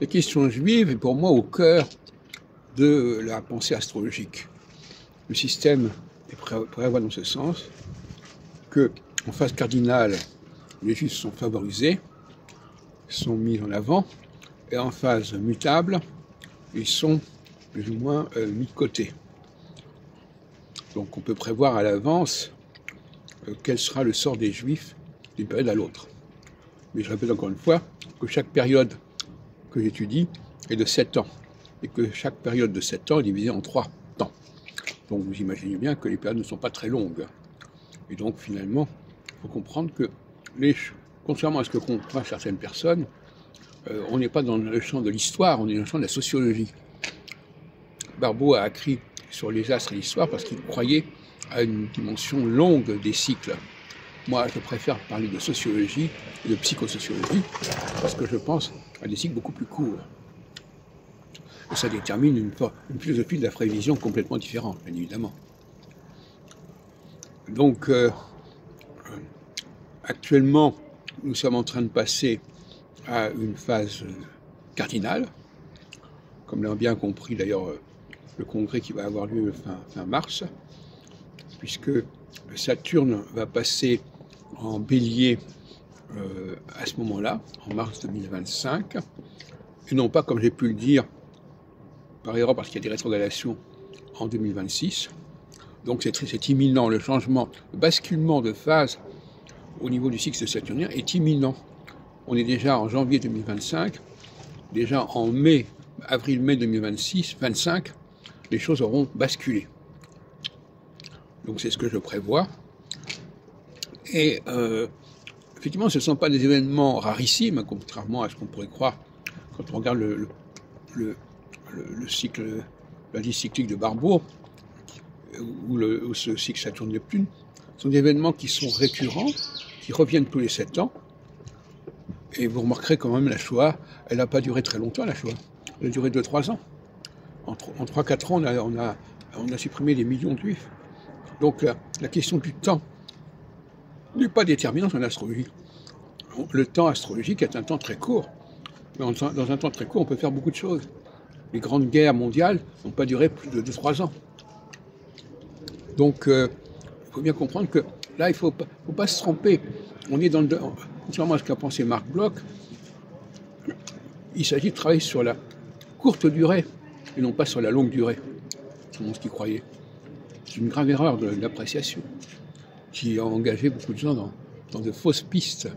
La question juive est pour moi au cœur de la pensée astrologique. Le système prévoit dans ce sens que, en phase cardinale, les juifs sont favorisés, sont mis en avant, et en phase mutable, ils sont plus ou moins mis de côté. Donc on peut prévoir à l'avance quel sera le sort des juifs d'une période à l'autre. Mais je répète encore une fois que chaque période que j'étudie est de 7 ans, et que chaque période de 7 ans est divisée en 3 temps. Donc vous imaginez bien que les périodes ne sont pas très longues. Et donc finalement, il faut comprendre que, contrairement à ce que comprennent certaines personnes, on n'est pas dans le champ de l'histoire, on est dans le champ de la sociologie. Barbault a écrit sur les astres et l'histoire parce qu'il croyait à une dimension longue des cycles. Moi, je préfère parler de sociologie et de psychosociologie parce que je pense à des cycles beaucoup plus courts. Et ça détermine une philosophie de la prévision complètement différente, bien évidemment. Donc, actuellement, nous sommes en train de passer à une phase cardinale, comme l'a bien compris d'ailleurs le congrès qui va avoir lieu fin mars, puisque Saturne va passer en bélier à ce moment-là, en mars 2025, et non pas, comme j'ai pu le dire, par erreur parce qu'il y a des rétrogradations en 2026. Donc c'est imminent, le changement, le basculement de phase au niveau du cycle saturnien est imminent. On est déjà en janvier 2025, déjà en avril-mai 2025, les choses auront basculé. Donc c'est ce que je prévois. Et effectivement, ce ne sont pas des événements rarissimes, contrairement à ce qu'on pourrait croire quand on regarde le cycle, l'indice cyclique de Barbault, ou ce cycle Saturne-Neptune. Ce sont des événements qui sont récurrents, qui reviennent tous les 7 ans. Et vous remarquerez quand même la Shoah, elle n'a pas duré très longtemps, la Shoah. Elle a duré 2-3 ans. En 3-4 ans, on a supprimé des millions de juifs. Donc la question du temps n'est pas déterminante en astrologie. Le temps astrologique est un temps très court. Mais dans un temps très court, on peut faire beaucoup de choses. Les grandes guerres mondiales n'ont pas duré plus de 2-3 ans. Donc, il faut bien comprendre que là, il ne faut pas se tromper. On est contrairement à ce qu'a pensé Marc Bloch, il s'agit de travailler sur la courte durée et non pas sur la longue durée, selon ce qu'il croyait. C'est une grave erreur d'appréciation qui a engagé beaucoup de gens dans de fausses pistes.